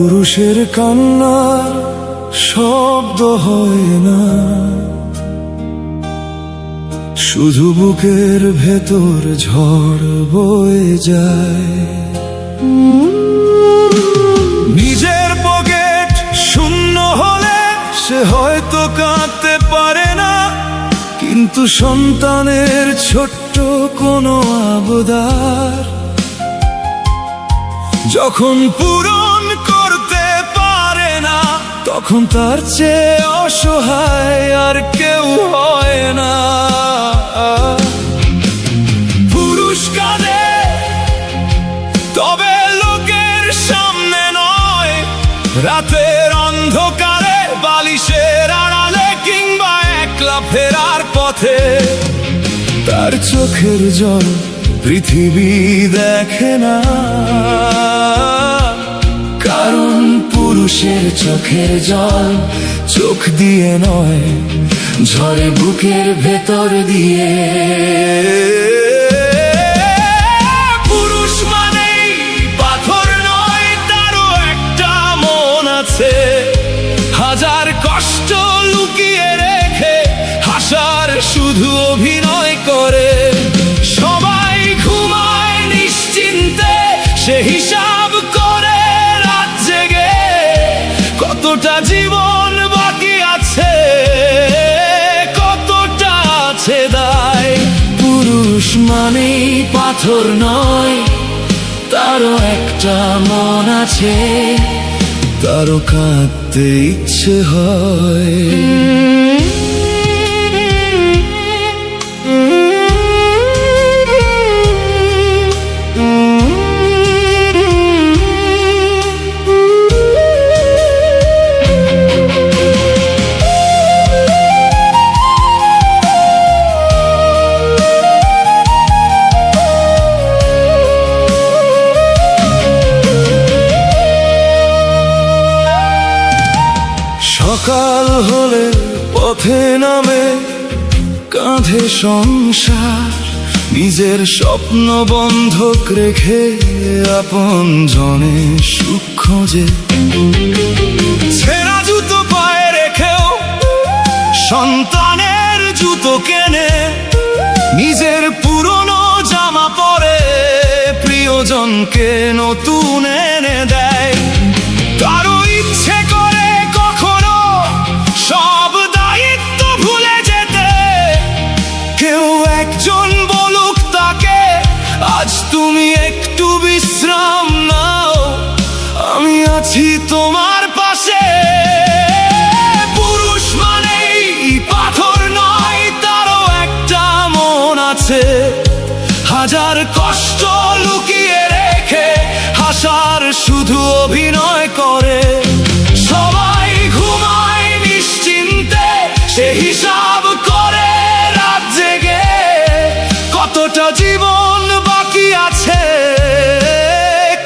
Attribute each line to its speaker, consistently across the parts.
Speaker 1: পুরুষের কান্নার শব্দ হয় না, শুধু বুকের ভেতর ঝড় বয়ে যায়। নিজের পকেট শূন্য হলে সে হয়তো কাঁদতে পারে না, কিন্তু সন্তানের ছোট্ট কোনো আবদার যখন পূরণ করতে পারে না, তখন তার চেয়ে অসহায় আর কেউ হয় না। পুরুষ কাঁদে, তবে লোকের সামনে নয়, রাতের অন্ধকারে, বালিশের আড়ালে, কিংবা একলা ফেরার পথে। তার চোখের জল পৃথিবী দেখে না, কারণ পুরুষের চোখের জল চোখ দিয়ে নয়, ঝরে বুকের ভেতর দিয়ে। পুরুষ মানেই পাথর নয়, তারও একটা মন আছে, হাজার কষ্ট লুকিয়ে রেখে হাসার শুধু অভিনয় করে। সবাই ঘুমায় নিশ্চিন্তে, সে হিসাব করে রাত জেগে, কতটা জীবন বাকি আছে, কতটা আছে দায়। পুরুষ মানেই পাথর নয়, তারও একটা মন আছে, তারও কাঁদতে ইচ্ছে হয়। সকাল হলে পথে নামে, কাঁধে সংসার, নিজের স্বপ্ন বন্ধক রেখে আপন জনে সুখ খোঁজে। ছেঁড়া জুতো পায়ে রেখেও সন্তানের জুতো কেনে, নিজের পুরনো জামা পরে প্রিয়জনকে নতুন এনে দেয়। কারো ইচ্ছে করে কখনো সব দায়িত্ব ভুলে যেতে, কেউ একজন বলুক তাকে, আজ তুমি একটু বিশ্রাম নাও, আমি আছি তোমার পাশে। পুরুষ মানেই পাথর নয়, তারও একটা মন আছে, হাজার কষ্ট লুকিয়ে রেখে হাসার শুধু অভিনয় করে। সবাই ঘুমায় নিশ্চিন্তে, সে হিসাব করে রাত জেগে, কতটা জীবন বাকি আছে,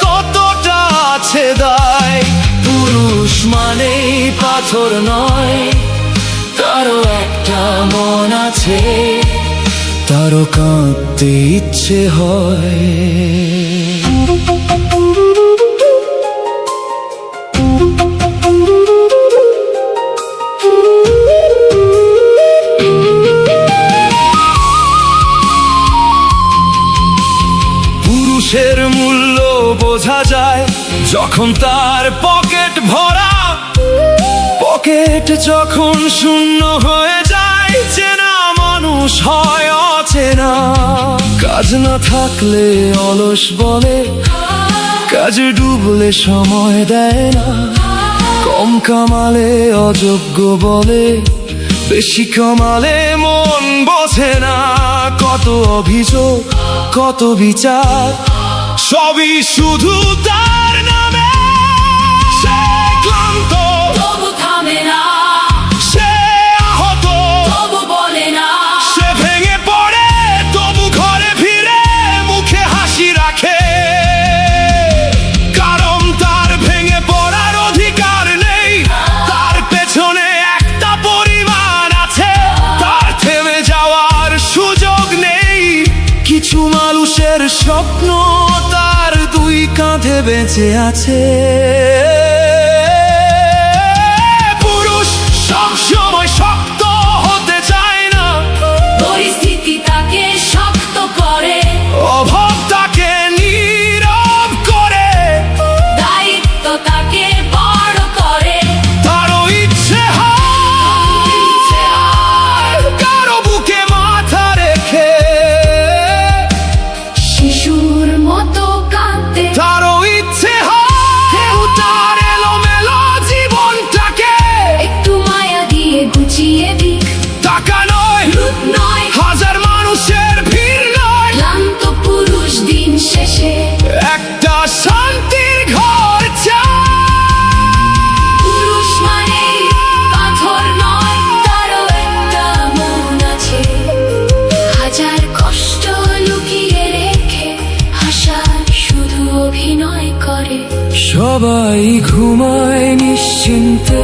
Speaker 1: কতটা আছে দায়। পুরুষ মানেই পাথর নয়, তারও একটা মন আছে, তারও কাঁদতে ইচ্ছে হয়। পুরুষের মূল্য বোঝা যায় যখন তার পকেট ভরা, পকেট যখন শূন্য হয়ে যায়, চেনা মানুষ হয় অচেনা। কাজ না থাকলে অলস বলে, কাজে ডুবলে সময় দেয় না, কম কামালে অযোগ্য বলে, বেশি কামালে মন বোঝে না। কত অভিযোগ, কত বিচার, সবই শুধু তার নামে। সে ক্লান্ত,
Speaker 2: তবু থামে না,
Speaker 1: সে আহত,
Speaker 2: তবু বলে না,
Speaker 1: সে ভেঙে পড়ে, তবু ঘরে ফিরে মুখে হাসি রাখে। কারণ তার ভেঙে পড়ার অধিকার নেই, তার পেছনে একটা পরিবার আছে, তার থেমে যাওয়ার সুযোগ নেই। কিছু মানুষের স্বপ্ন তার দুই কাঁধে বেঁচে আছে।
Speaker 2: কষ্ট লুকিয়ে রেখে হাসার শুধু অভিনয় করে।
Speaker 3: সবাই ঘুমায় নিশ্চিন্তে,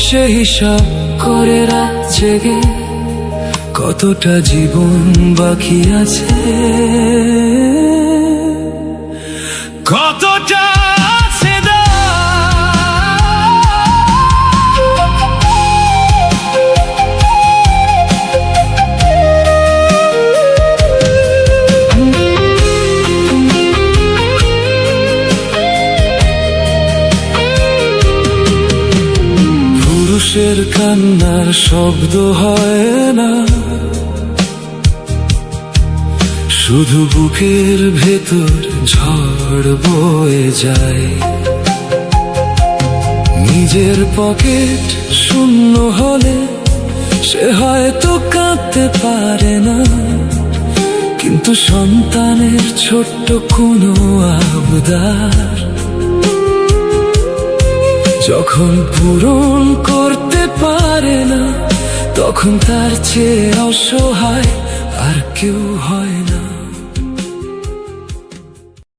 Speaker 3: সে হিসাব করে রাত জেগে কতটা জীবন বাকি আছে,
Speaker 1: কতটা আছে
Speaker 3: পুরুষের কান্নার শব্দ হয় না, শুধু বুকের ভেতর ঝড় বয়ে যায়। নিজের পকেট শূন্য হলে সে হয়তো কাঁদতে পারে না, কিন্তু সন্তানের ছোট্ট কোনো আবদার যখন পূরণ করতে পারে না, তখন তার চেয়ে অসহায় আর কেউ হয় না।